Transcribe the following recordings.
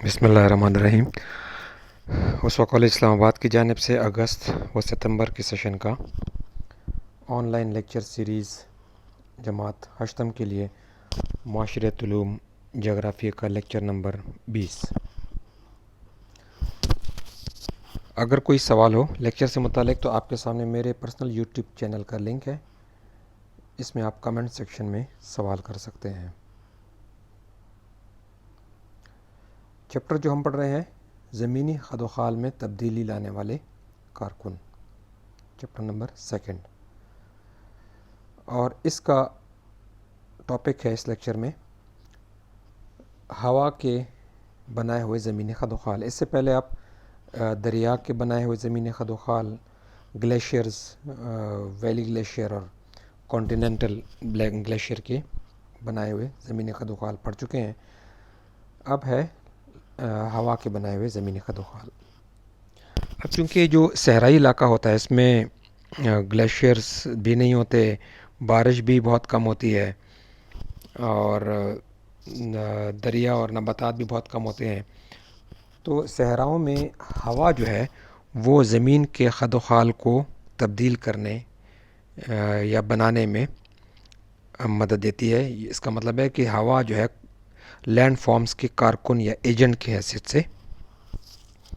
بسم اللہ الرحمن الرحیم۔ اسوا کالج اسلام آباد کی جانب سے اگست و ستمبر کی سیشن کا آن لائن لیکچر سیریز جماعت ہشتم کے لیے معاشرت علوم جغرافیہ کا لیکچر نمبر 20۔ اگر کوئی سوال ہو لیکچر سے متعلق تو آپ کے سامنے میرے پرسنل یوٹیوب چینل کا لنک ہے، اس میں آپ کمنٹ سیکشن میں سوال کر سکتے ہیں۔ چیپٹر جو ہم پڑھ رہے ہیں، زمینی خد و خال میں تبدیلی لانے والے کارکن، چیپٹر نمبر 2، اور اس کا ٹاپک ہے اس لیکچر میں ہوا کے بنائے ہوئے زمینی خد و خال۔ اس سے پہلے آپ دریا کے بنائے ہوئے زمینی خد و خال، گلیشیئرز، ویلی گلیشیئر اور کانٹیننٹل گلیشیئر کے بنائے ہوئے زمینی خد و خال پڑھ چکے ہیں۔ اب ہے ہوا کے بنائے ہوئے زمینی خد و خال۔ اب چونکہ جو صحرائی علاقہ ہوتا ہے اس میں گلیشیئرز بھی نہیں ہوتے، بارش بھی بہت کم ہوتی ہے، اور دریا اور نباتات بھی بہت کم ہوتے ہیں، تو صحراؤں میں ہوا جو ہے وہ زمین کے خد و خال کو تبدیل کرنے یا بنانے میں مدد دیتی ہے۔ اس کا مطلب ہے کہ ہوا جو ہے لینڈ فارمز کے کارکن یا ایجنٹ کی حیثیت سے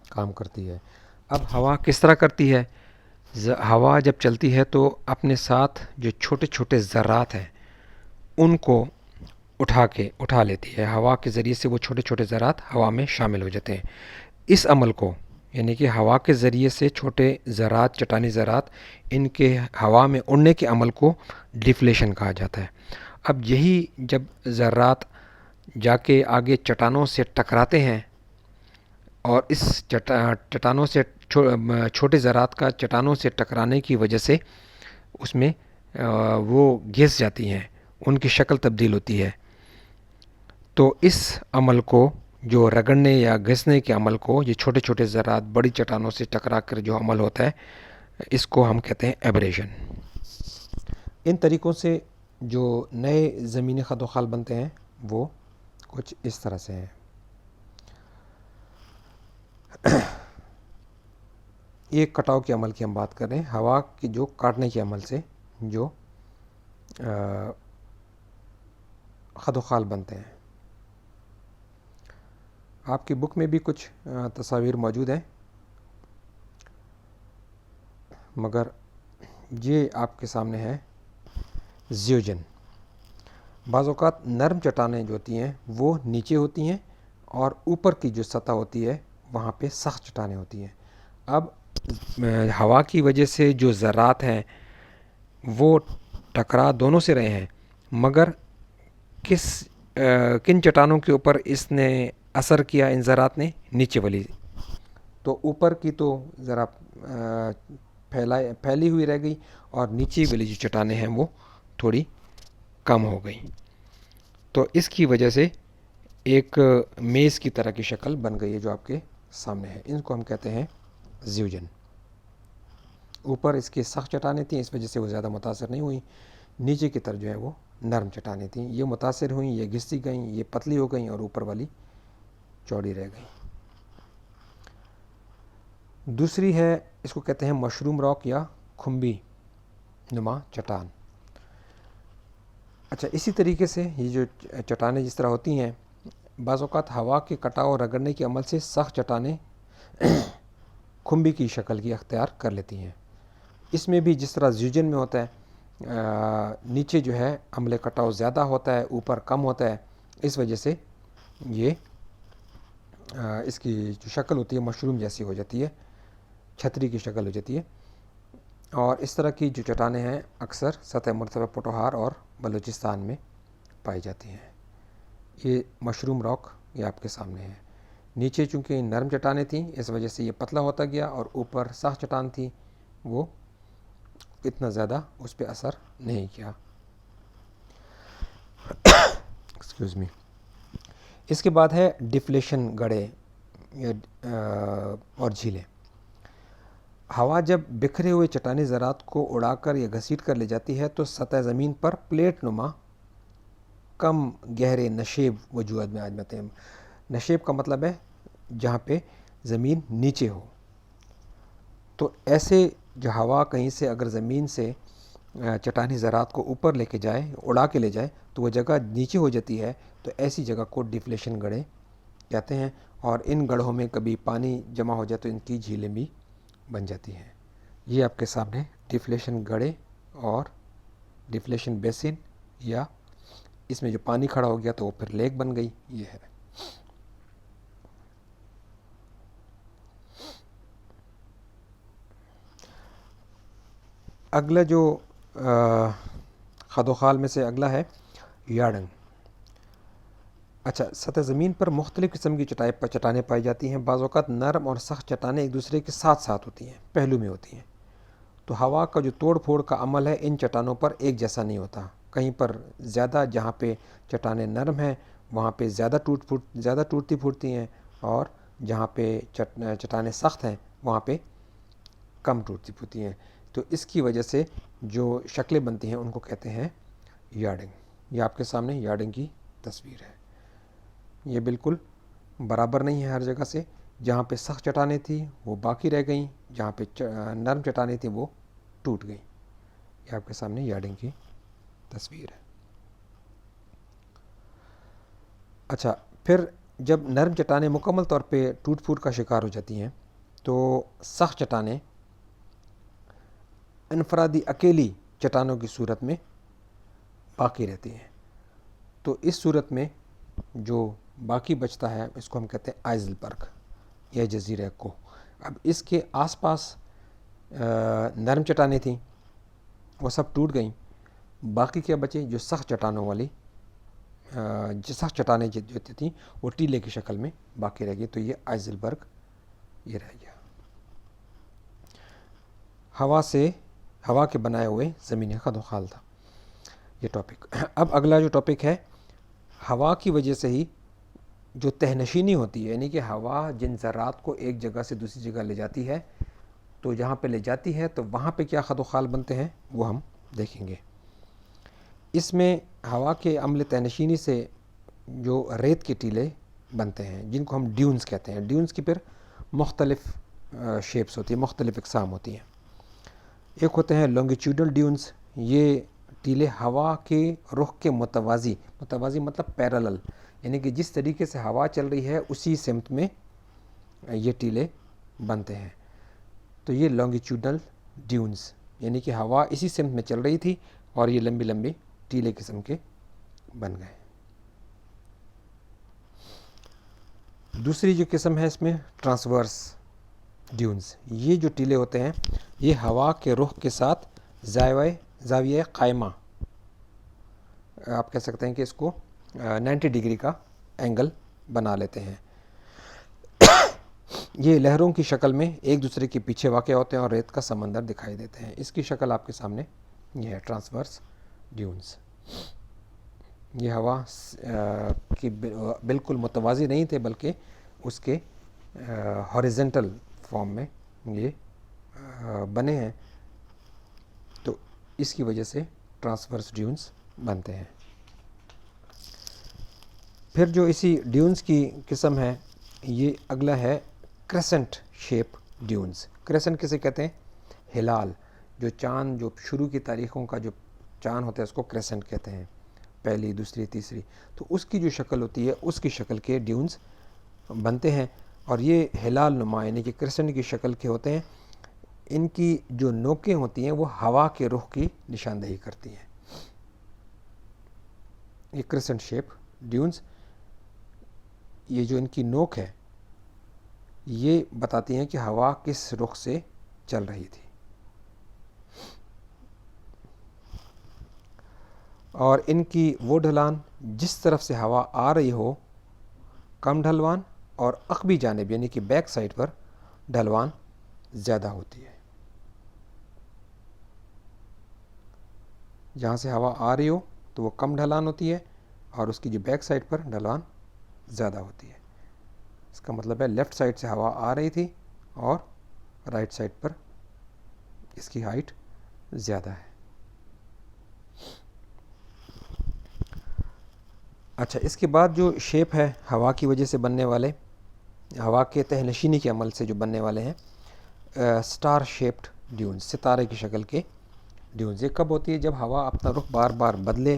کام کرتی ہے۔ اب ہوا کس طرح کرتی ہے؟ ہوا جب چلتی ہے تو اپنے ساتھ جو چھوٹے چھوٹے ذرات ہیں ان کو اٹھا لیتی ہے۔ ہوا کے ذریعے سے وہ چھوٹے چھوٹے ذرات ہوا میں شامل ہو جاتے ہیں۔ اس عمل کو، یعنی کہ ہوا کے ذریعے سے چھوٹے ذرات، چٹانی ذرات، ان کے ہوا میں اڑنے کے عمل کو ڈیفلیشن کہا جاتا ہے۔ اب یہی جب ذرات جا کے آگے چٹانوں سے ٹکراتے ہیں اور اس چٹانوں سے چھوٹے ذرات کا چٹانوں سے ٹکرانے کی وجہ سے اس میں وہ گھس جاتی ہیں، ان کی شکل تبدیل ہوتی ہے، تو اس عمل کو، جو رگڑنے یا گھسنے کے عمل کو، یہ چھوٹے چھوٹے ذرات بڑی چٹانوں سے ٹکرا کر جو عمل ہوتا ہے، اس کو ہم کہتے ہیں ایبریشن۔ ان طریقوں سے جو نئے زمینی خد و خال بنتے ہیں وہ کچھ اس طرح سے ہیں۔ یہ کٹاؤ کے عمل کی ہم بات کر رہے ہیں، ہوا کی جو کاٹنے کے عمل سے جو خد و خال بنتے ہیں۔ آپ کی بک میں بھی کچھ تصاویر موجود ہیں، مگر یہ آپ کے سامنے ہے زیوجن۔ بعض اوقات نرم چٹانیں جو ہوتی ہیں وہ نیچے ہوتی ہیں اور اوپر کی جو سطح ہوتی ہے وہاں پہ سخت چٹانیں ہوتی ہیں۔ اب ہوا کی وجہ سے جو ذرات ہیں وہ ٹکرا دونوں سے رہے ہیں، مگر کن چٹانوں کے اوپر اس نے اثر کیا؟ ان ذرات نے نیچے والی، تو اوپر کی تو ذرا پھیلی ہوئی رہ گئی، اور نیچے والی جو چٹانیں ہیں وہ تھوڑی کم ہو گئی، تو اس کی وجہ سے ایک میز کی طرح کی شکل بن گئی ہے جو آپ کے سامنے ہے۔ ان کو ہم کہتے ہیں زیوجن۔ اوپر اس کی سخت چٹانیں تھیں، اس وجہ سے وہ زیادہ متاثر نہیں ہوئیں، نیچے کی طرف جو ہے وہ نرم چٹانیں تھیں، یہ متاثر ہوئیں، یہ گھسی گئیں، یہ پتلی ہو گئیں، اور اوپر والی چوڑی رہ گئی۔ دوسری ہے، اس کو کہتے ہیں مشروم راک یا کھمبی نما چٹان۔ اچھا، اسی طریقے سے یہ جو چٹانیں جس طرح ہوتی ہیں، بعض اوقات ہوا کے کٹاؤ اور رگڑنے کے عمل سے سخت چٹانیں کھمبی کی شکل کی اختیار کر لیتی ہیں۔ اس میں بھی جس طرح زیوجن میں ہوتا ہے، نیچے جو ہے عمل کٹاؤ زیادہ ہوتا ہے، اوپر کم ہوتا ہے، اس وجہ سے یہ اس کی جو شکل ہوتی ہے مشروم جیسی ہو جاتی ہے، چھتری کی شکل ہو جاتی ہے۔ اور اس طرح کی جو چٹانیں ہیں اکثر سطح مرتفع پٹوہار اور بلوچستان میں پائی جاتی ہیں۔ یہ مشروم راک یہ آپ کے سامنے ہے۔ نیچے چونکہ نرم چٹانیں تھیں اس وجہ سے یہ پتلا ہوتا گیا، اور اوپر سخت چٹان تھی، وہ اتنا زیادہ اس پہ اثر نہیں کیا۔ Excuse me. اس کے بعد ہے ڈیفلیشن گڑھے اور جھیلیں۔ ہوا جب بکھرے ہوئے چٹانی ذرات کو اڑا کر یا گھسیٹ کر لے جاتی ہے تو سطح زمین پر پلیٹ نما کم گہرے نشیب وجود میں آ جاتے ہیں۔ نشیب کا مطلب ہے جہاں پہ زمین نیچے ہو. تو ایسے جو ہوا کہیں سے اگر زمین سے چٹانی زراعت کو اوپر لے کے جائے, اڑا کے لے جائے, تو وہ جگہ نیچے ہو جاتی ہے. تو ایسی جگہ کو ڈیفلیشن گڑھے کہتے ہیں. اور ان گڑھوں میں کبھی پانی جمع ہو جائے تو ان کی جھیلیں بھی بن جاتی ہیں. یہ آپ کے سامنے ڈیفلیشن گڑھے اور ڈیفلیشن بیسن, یا اس میں جو پانی کھڑا ہو گیا تو وہ پھر لیک بن گئی, یہ ہے. اگلا جو خد و خال میں سے اگلا ہے یارڈنگ. اچھا, سطح زمین پر مختلف قسم کی چٹانیں پائی جاتی ہیں. بعض اوقات نرم اور سخت چٹانیں ایک دوسرے کے ساتھ ساتھ ہوتی ہیں, پہلو میں ہوتی ہیں. تو ہوا کا جو توڑ پھوڑ کا عمل ہے ان چٹانوں پر ایک جیسا نہیں ہوتا. کہیں پر زیادہ, جہاں پہ چٹانیں نرم ہیں وہاں پہ زیادہ ٹوٹتی پھوٹتی ہیں, اور جہاں پہ چٹانیں سخت ہیں وہاں پہ کم ٹوٹتی پھوٹتی ہیں. تو اس کی وجہ سے جو شکلیں بنتی ہیں ان کو کہتے ہیں یارڈنگ. یہ آپ کے سامنے یارڈنگ کی تصویر ہے. یہ بالکل برابر نہیں ہے ہر جگہ سے. جہاں پہ سخت چٹانیں تھیں وہ باقی رہ گئیں, جہاں پہ نرم چٹانیں تھیں وہ ٹوٹ گئیں. یہ آپ کے سامنے یارڈنگ کی تصویر ہے. اچھا, پھر جب نرم چٹانیں مکمل طور پہ ٹوٹ پھوٹ کا شکار ہو جاتی ہیں تو سخت چٹانیں انفرادی اکیلی چٹانوں کی صورت میں باقی رہتی ہیں. تو اس صورت میں جو باقی بچتا ہے اس کو ہم کہتے ہیں آئزل برگ یا جزیرہ کو. اب اس کے آس پاس نرم چٹانیں تھیں وہ سب ٹوٹ گئیں. باقی کیا بچے, جو سخت چٹانوں والی سخت چٹانیں جو تھیں وہ ٹیلے کی شکل میں باقی رہ گئی. تو یہ آئزل برگ یہ رہ گیا. ہوا کے بنائے ہوئے زمینی خد و خال تھا یہ ٹاپک. اب اگلا جو ٹاپک ہے, ہوا کی وجہ سے ہی جو تہنشینی ہوتی ہے, یعنی کہ ہوا جن ذرات کو ایک جگہ سے دوسری جگہ لے جاتی ہے, تو جہاں پہ لے جاتی ہے تو وہاں پہ کیا خد و خال بنتے ہیں وہ ہم دیکھیں گے. اس میں ہوا کے عمل تہنشینی سے جو ریت کے ٹیلے بنتے ہیں جن کو ہم ڈیونز کہتے ہیں. ڈیونز کی پھر مختلف شیپس ہوتی ہیں, مختلف اقسام ہوتی ہیں. ایک ہوتے ہیں لانگیچیوڈل ڈیونز. یہ ٹیلے ہوا کے رخ کے متوازی مطلب پیرالل, یعنی کہ جس طریقے سے ہوا چل رہی ہے اسی سمت میں یہ ٹیلے بنتے ہیں. تو یہ لانگیچیوڈل ڈیونز, یعنی کہ ہوا اسی سمت میں چل رہی تھی اور یہ لمبی لمبی ٹیلے قسم کے بن گئے. دوسری جو قسم ہے اس میں ٹرانسورس ڈیونز. یہ جو ٹیلے ہوتے ہیں یہ ہوا کے رخ کے ساتھ زاویہ قائمہ, آپ کہہ سکتے ہیں کہ اس کو 90 ڈگری کا اینگل بنا لیتے ہیں. یہ لہروں کی شکل میں ایک دوسرے کے پیچھے واقع ہوتے ہیں اور ریت کا سمندر دکھائی دیتے ہیں. اس کی شکل آپ کے سامنے یہ ہے, ٹرانسورس ڈیونز. یہ ہوا کی بالکل متوازی نہیں تھے بلکہ اس کے ہاریزنٹل فارم میں یہ بنے ہیں, تو اس کی وجہ سے ٹرانسورس ڈیونز بنتے ہیں. پھر جو اسی ڈیونز کی قسم ہے یہ اگلا ہے کریسنٹ شیپ ڈیونز. کریسنٹ کسے کہتے ہیں؟ ہلال. جو چاند, جو شروع کی تاریخوں کا جو چاند ہوتا ہے اس کو کریسنٹ کہتے ہیں, پہلی, دوسری, تیسری. تو اس کی جو شکل ہوتی ہے اس کی شکل کے ڈیونز بنتے ہیں. اور یہ ہلال نما یعنی کہ کریسنٹ کی شکل کے ہوتے ہیں. ان کی جو نوکیں ہوتی ہیں وہ ہوا کے رخ کی نشاندہی کرتی ہیں. یہ کریسنٹ شیپ ڈیونز, یہ جو ان کی نوک ہے یہ بتاتی ہیں کہ ہوا کس رخ سے چل رہی تھی. اور ان کی وہ ڈھلان جس طرف سے ہوا آ رہی ہو کم ڈھلوان, اور عقبی جانب یعنی کہ بیک سائڈ پر ڈھلوان زیادہ ہوتی ہے. جہاں سے ہوا آ رہی ہو تو وہ کم ڈھلان ہوتی ہے اور اس کی جو بیک سائڈ پر ڈھلوان زیادہ ہوتی ہے. اس کا مطلب ہے لیفٹ سائڈ سے ہوا آ رہی تھی اور رائٹ سائڈ پر اس کی ہائٹ زیادہ ہے. اچھا, اس کے بعد جو شیپ ہے ہوا کی وجہ سے بننے والے ہوا کے تہ نشینی کے عمل سے جو بننے والے ہیں سٹار شیپڈ ڈیونز، ستارے کی شکل کے ڈیونز. یہ کب ہوتی ہے؟ جب ہوا اپنا رخ بار بار بدلے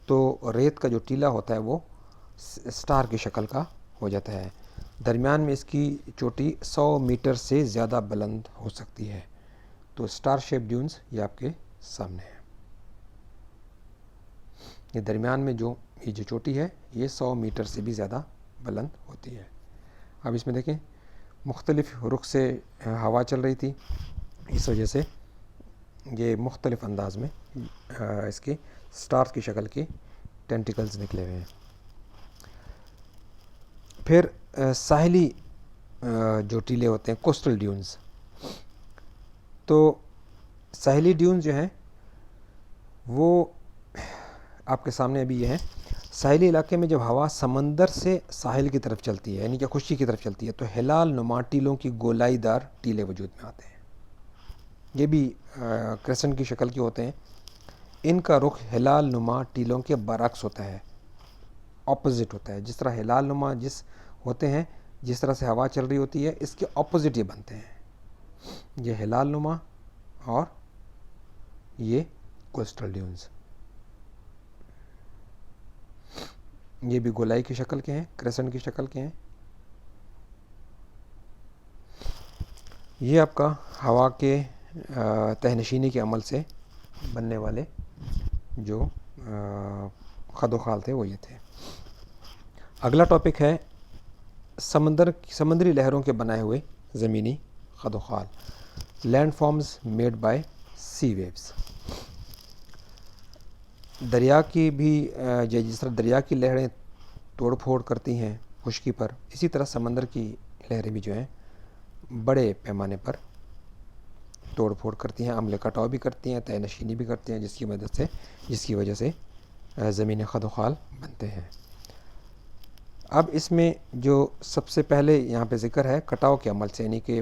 تو ریت کا جو ٹیلا ہوتا ہے وہ سٹار کی شکل کا ہو جاتا ہے. درمیان میں اس کی چوٹی 100 میٹر سے زیادہ بلند ہو سکتی ہے. تو سٹار شیپ ڈیونز یہ آپ کے سامنے ہے. یہ درمیان میں یہ جو چوٹی ہے یہ 100 میٹر سے بھی زیادہ بلند ہوتی ہے. اب اس میں دیکھیں مختلف رخ سے ہوا چل رہی تھی، اس وجہ سے یہ مختلف انداز میں اس کے سٹار کی شکل کے ٹینٹیکلز نکلے ہوئے ہیں. پھر ساحلی جو ٹیلے ہوتے ہیں کوسٹل ڈیونز. تو ساحلی ڈیونز جو ہیں وہ آپ کے سامنے ابھی یہ ہیں. ساحلی علاقے میں جب ہوا سمندر سے ساحل کی طرف چلتی ہے یعنی کہ خشکی کی طرف چلتی ہے تو ہلال نما ٹیلوں کی گولائی دار ٹیلے وجود میں آتے ہیں. یہ بھی کرسنٹ کی شکل کے ہوتے ہیں. ان کا رخ ہلال نما ٹیلوں کے برعکس ہوتا ہے، اپوزٹ ہوتا ہے. جس طرح ہلال نما جس ہوتے ہیں، جس طرح سے ہوا چل رہی ہوتی ہے، اس کے اپوزٹ یہ بنتے ہیں. یہ ہلال نما اور یہ کوسٹل ڈیونز. یہ بھی گولائی کی شکل کے ہیں، کرسنٹ کی شکل کے ہیں. یہ آپ کا ہوا کے تہ نشینی کے عمل سے بننے والے جو خد و خال تھے وہ یہ تھے. اگلا ٹاپک ہے سمندری لہروں کے بنائے ہوئے زمینی خد و خال، land forms made by sea waves. دریا کی بھی جس طرح دریا کی لہریں توڑ پھوڑ کرتی ہیں خشکی پر، اسی طرح سمندر کی لہریں بھی جو ہیں بڑے پیمانے پر توڑ پھوڑ کرتی ہیں، عمل کٹاؤ بھی کرتی ہیں، تہ نشینی بھی کرتی ہیں، جس کی وجہ سے زمین خد و خال بنتے ہیں. اب اس میں جو سب سے پہلے یہاں پہ ذکر ہے کٹاؤ کے عمل سے، یعنی کہ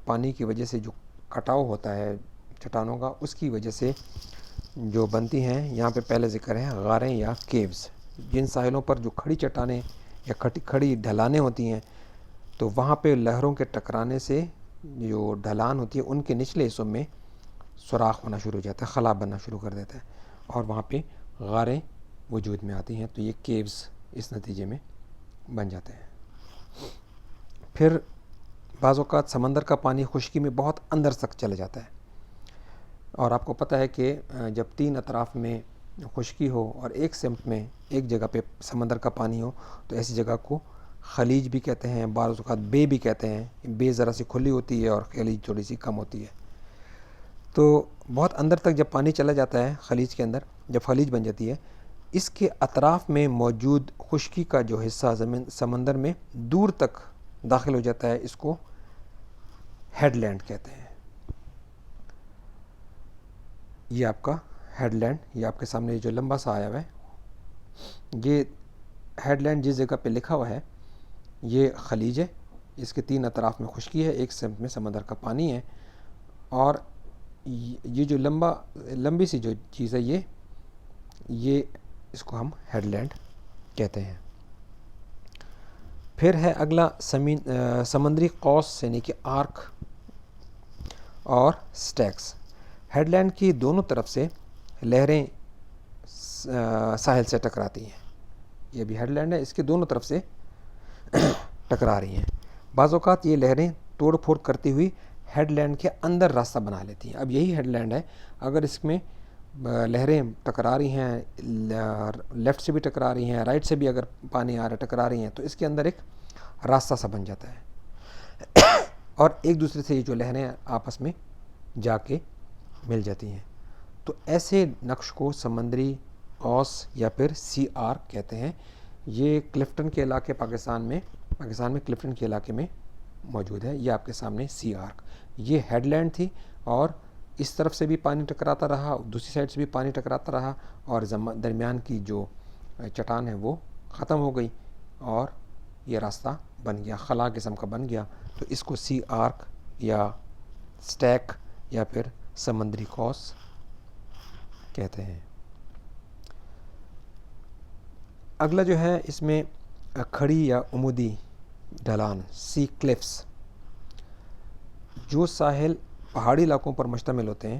پانی کی وجہ سے جو کٹاؤ ہوتا ہے چٹانوں کا، اس کی وجہ سے جو بنتی ہیں. یہاں پہ پہلے ذکر ہے غاریں یا کیوز. جن ساحلوں پر جو کھڑی چٹانیں یا کھڑی ڈھلانیں ہوتی ہیں تو وہاں پہ لہروں کے ٹکرانے سے جو ڈھلان ہوتی ہے ان کے نچلے حصوں میں سوراخ ہونا شروع ہو جاتا ہے، خلا بننا شروع کر دیتا ہے اور وہاں پہ غاریں وجود میں آتی ہیں. تو یہ کیوز اس نتیجے میں بن جاتے ہیں. پھر بعض اوقات سمندر کا پانی خشکی میں بہت اندر تک چلے جاتا ہے، اور آپ کو پتہ ہے کہ جب 3 اطراف میں خشکی ہو اور ایک سمت میں ایک جگہ پہ سمندر کا پانی ہو تو ایسی جگہ کو خلیج بھی کہتے ہیں، بعض اوقات بے بھی کہتے ہیں. بے ذرا سی کھلی ہوتی ہے اور خلیج تھوڑی سی کم ہوتی ہے. تو بہت اندر تک جب پانی چلا جاتا ہے خلیج کے اندر، جب خلیج بن جاتی ہے، اس کے اطراف میں موجود خشکی کا جو حصہ سمندر میں دور تک داخل ہو جاتا ہے، اس کو ہیڈ لینڈ کہتے ہیں. یہ آپ کا ہیڈ لینڈ، یہ آپ کے سامنے جو لمبا سا آیا ہوا ہے، یہ ہیڈ لینڈ جس جگہ پہ لکھا ہوا ہے یہ خلیج ہے. اس کے 3 اطراف میں خشکی ہے، ایک سمت میں سمندر کا پانی ہے، اور یہ جو لمبی سی جو چیز ہے یہ اس کو ہم ہیڈ لینڈ کہتے ہیں. پھر ہے اگلا سمندری قوس یعنی کہ آرک اور سٹیکس. ہیڈ لینڈ کی دونوں طرف سے لہریں ساحل سے ٹکراتی ہیں. یہ بھی ہیڈ لینڈ ہے، اس کے دونوں طرف سے ٹکرا رہی ہیں. بعض اوقات یہ لہریں توڑ پھوڑ کرتی ہوئی ہیڈ لینڈ کے اندر راستہ بنا لیتی ہیں. اب یہی ہیڈ لینڈ ہے، اگر اس میں لہریں ٹکرا رہی ہیں، لیفٹ سے بھی ٹکرا رہی ہیں، رائٹ سے بھی اگر پانی آ رہا ٹکرا رہی ہیں، تو اس کے اندر ایک راستہ سا بن جاتا ہے اور ایک دوسرے سے یہ جو لہریں آپس میں جا کے مل جاتی ہیں. تو ایسے نقش کو سمندری قوس یا پھر سی آرک کہتے ہیں. یہ کلفٹن کے علاقے پاکستان میں کلفٹن کے علاقے میں موجود ہے. یہ آپ کے سامنے سی آرک، یہ ہیڈ لینڈ تھی، اور اس طرف سے بھی پانی ٹکراتا رہا، دوسری سائڈ سے بھی پانی ٹکراتا رہا، اور درمیان کی جو چٹان ہے وہ ختم ہو گئی اور یہ راستہ بن گیا، خلا قسم کا بن گیا. تو اس کو سی آرک یا سٹیک یا پھر سمندری قوس کہتے ہیں. اگلا جو ہے اس میں کھڑی یا عمودی ڈھلان سی کلفس، جو ساحل پہاڑی علاقوں پر مشتمل ہوتے ہیں،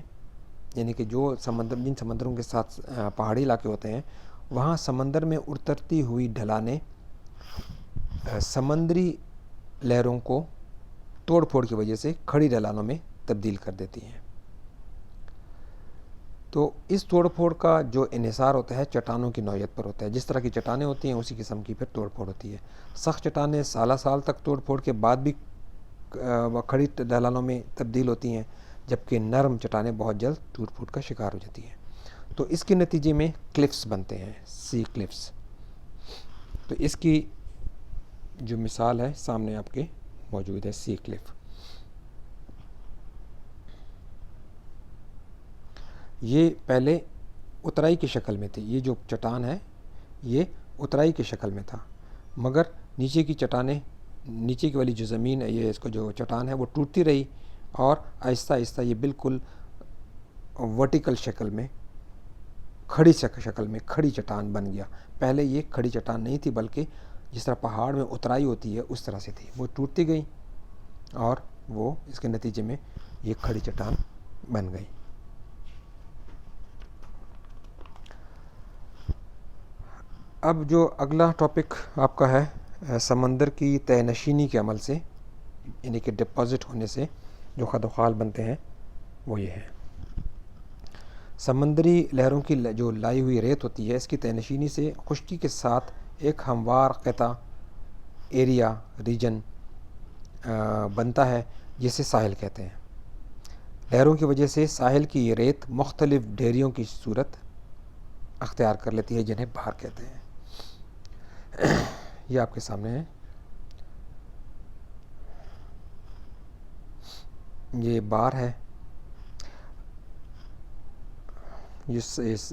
یعنی کہ جو جن سمندروں کے ساتھ پہاڑی علاقے ہوتے ہیں، وہاں سمندر میں اترتی ہوئی ڈھلانیں سمندری لہروں کو توڑ پھوڑ کی وجہ سے کھڑی ڈھلانوں میں تبدیل کر دیتی ہیں۔ تو اس توڑ پھوڑ کا جو انحصار ہوتا ہے چٹانوں کی نوعیت پر ہوتا ہے، جس طرح کی چٹانیں ہوتی ہیں اسی قسم کی پھر توڑ پھوڑ ہوتی ہے۔ سخت چٹانیں سالہ سال تک توڑ پھوڑ کے بعد بھی کھڑی ڈھلانوں میں تبدیل ہوتی ہیں، جبکہ نرم چٹانیں بہت جلد ٹوٹ پھوٹ کا شکار ہو جاتی ہیں۔ تو اس کے نتیجے میں کلفس بنتے ہیں، سی کلفس۔ تو اس کی جو مثال ہے سامنے آپ کے موجود ہے، سی کلف۔ یہ پہلے اترائی کی شکل میں تھی، یہ جو چٹان ہے یہ اترائی کی شکل میں تھا، مگر نیچے کی چٹانیں، نیچے کی والی جو زمین ہے، یہ اس کو جو چٹان ہے وہ ٹوٹتی رہی اور آہستہ آہستہ یہ بالکل ورٹیکل شکل میں، کھڑی شکل میں کھڑی چٹان بن گیا۔ پہلے یہ کھڑی چٹان نہیں تھی، بلکہ جس طرح پہاڑ میں اترائی ہوتی ہے اس طرح سے تھی، وہ ٹوٹتی گئی اور وہ اس کے نتیجے میں یہ کھڑی چٹان بن گئی۔ اب جو اگلا ٹاپک آپ کا ہے سمندر کی تہہ نشینی کے عمل سے، یعنی کہ ڈپازٹ ہونے سے جو خدوخال بنتے ہیں، وہ یہ ہے۔ سمندری لہروں کی جو لائی ہوئی ریت ہوتی ہے، اس کی تہہ نشینی سے خشکی کے ساتھ ایک ہموار قطع، ایریا، ریجن بنتا ہے جسے ساحل کہتے ہیں۔ لہروں کی وجہ سے ساحل کی یہ ریت مختلف ڈھیریوں کی صورت اختیار کر لیتی ہے، جنہیں بہار کہتے ہیں۔ یہ آپ کے سامنے ہے، یہ بار ہے،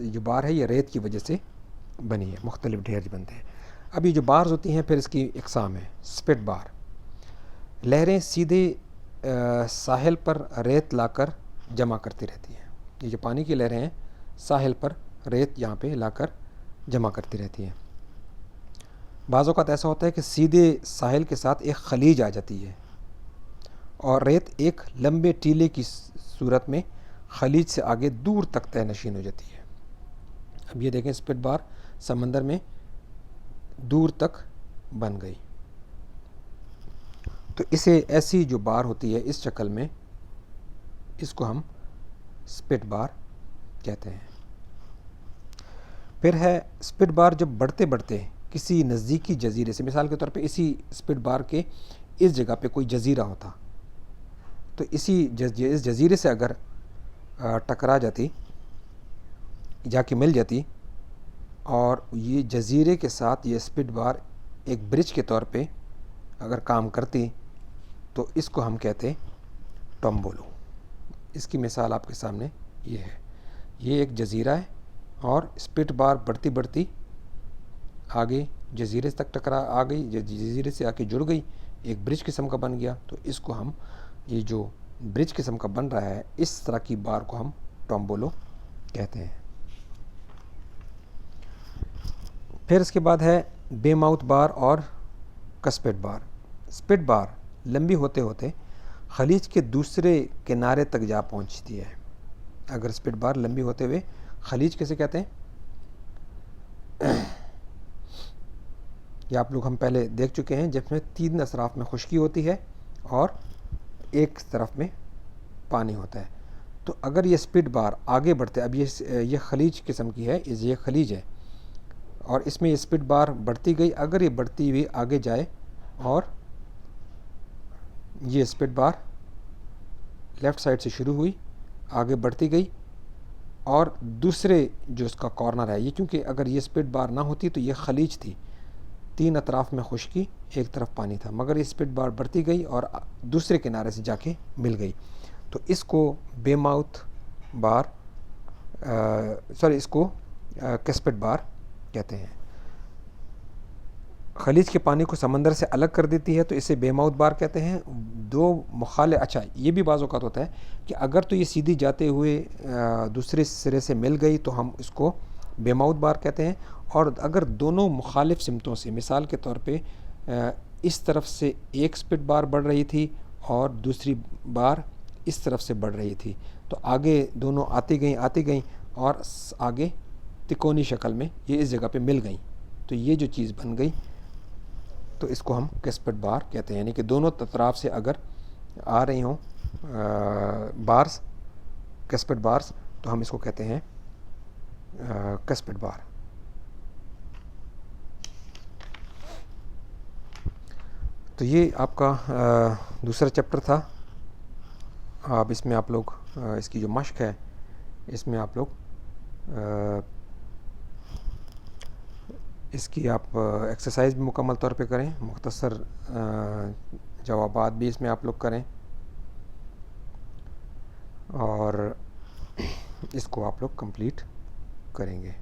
جو بار ہے یہ ریت کی وجہ سے بنی ہے، مختلف ڈھیر بنتے ہیں۔ اب یہ جو بارز ہوتی ہیں پھر اس کی اقسام ہے۔ سپٹ بار، لہریں سیدھے ساحل پر ریت لا کر جمع کرتی رہتی ہیں۔ یہ جو پانی کی لہریں ہیں ساحل پر ریت یہاں پہ لا کر جمع کرتی رہتی ہیں۔ بعض اوقات ایسا ہوتا ہے کہ سیدھے ساحل کے ساتھ ایک خلیج آ جاتی ہے اور ریت ایک لمبے ٹیلے کی صورت میں خلیج سے آگے دور تک تہہ نشین ہو جاتی ہے۔ اب یہ دیکھیں سپٹ بار سمندر میں دور تک بن گئی، تو اسے ایسی جو بار ہوتی ہے اس شکل میں، اس کو ہم سپٹ بار کہتے ہیں۔ پھر ہے سپٹ بار جب بڑھتے بڑھتے کسی نزدیکی جزیرے سے، مثال کے طور پہ اسی سپٹ بار کے اس جگہ پہ کوئی جزیرہ ہوتا، تو اس جزیرے سے اگر ٹکرا جاتی، جا کے مل جاتی، اور یہ جزیرے کے ساتھ یہ سپٹ بار ایک برج کے طور پہ اگر کام کرتی، تو اس کو ہم کہتے ٹومبولو۔ اس کی مثال آپ کے سامنے یہ ہے، یہ ایک جزیرہ ہے اور سپٹ بار بڑھتی بڑھتی آگے جزیرے تک ٹکرا آ گئی، جزیرے سے آ کے جڑ گئی، ایک برج قسم کا بن گیا، تو اس کو ہم، یہ جو برج قسم کا بن رہا ہے اس طرح کی بار کو ہم ٹومبولو کہتے ہیں۔ پھر اس کے بعد ہے بے ماؤتھ بار اور کسپٹ بار۔ سپٹ بار لمبی ہوتے ہوتے خلیج کے دوسرے کنارے تک جا پہنچتی ہے۔ اگر سپٹ بار لمبی ہوتے ہوئے خلیج کیسے کہتے ہیں، یہ آپ لوگ ہم پہلے دیکھ چکے ہیں، جس میں 3 اطراف میں خشکی ہوتی ہے اور ایک طرف میں پانی ہوتا ہے۔ تو اگر یہ سپٹ بار آگے بڑھتے، اب یہ خلیج قسم کی ہے، یہ خلیج ہے اور اس میں یہ سپٹ بار بڑھتی گئی، اگر یہ بڑھتی ہوئی آگے جائے اور یہ سپٹ بار لیفٹ سائڈ سے شروع ہوئی، آگے بڑھتی گئی اور دوسرے جو اس کا کارنر ہے، یہ کیونکہ اگر یہ سپٹ بار نہ ہوتی تو یہ خلیج تھی، 3 اطراف میں خشکی، ایک طرف پانی تھا، مگر یہ سپٹ بار بڑھتی گئی اور دوسرے کنارے سے جا کے مل گئی، تو اس کو بے ماؤتھ بار اس کو کسپٹ بار کہتے ہیں۔ خلیج کے پانی کو سمندر سے الگ کر دیتی ہے تو اسے بے ماؤتھ بار کہتے ہیں۔ دو مخالف، اچھا یہ بھی بعض اوقات ہوتا ہے کہ اگر تو یہ سیدھی جاتے ہوئے دوسرے سرے سے مل گئی تو ہم اس کو بے ماؤتھ بار کہتے ہیں، اور اگر دونوں مخالف سمتوں سے، مثال کے طور پہ اس طرف سے ایک اسپڈ بار بڑھ رہی تھی اور دوسری بار اس طرف سے بڑھ رہی تھی، تو آگے دونوں آتی گئیں اور آگے تکونی شکل میں یہ اس جگہ پہ مل گئیں، تو یہ جو چیز بن گئی تو اس کو ہم کسپٹ بار کہتے ہیں، یعنی کہ دونوں اطراف سے اگر آ رہی ہوں بارز، کسپٹ بارز، تو ہم اس کو کہتے ہیں کسپٹ بار۔ تو یہ آپ کا دوسرا چیپٹر تھا۔ اب اس میں آپ لوگ اس کی جو مشق ہے، اس میں آپ لوگ اس کی آپ ایکسرسائز بھی مکمل طور پہ کریں، مختصر جوابات بھی اس میں آپ لوگ کریں، اور اس کو آپ لوگ کمپلیٹ کریں گے۔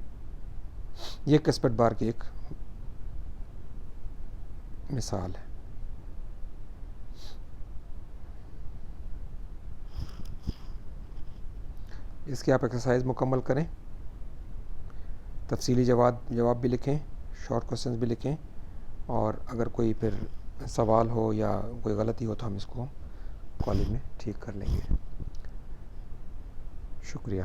یہ کسپٹ بار کی ایک مثال ہے۔ اس کی آپ ایکسرسائز مکمل کریں، تفصیلی جواب بھی لکھیں، شارٹ کوسچنز بھی لکھیں، اور اگر کوئی پھر سوال ہو یا کوئی غلطی ہو تو ہم اس کو کالج میں ٹھیک کر لیں گے۔ شکریہ۔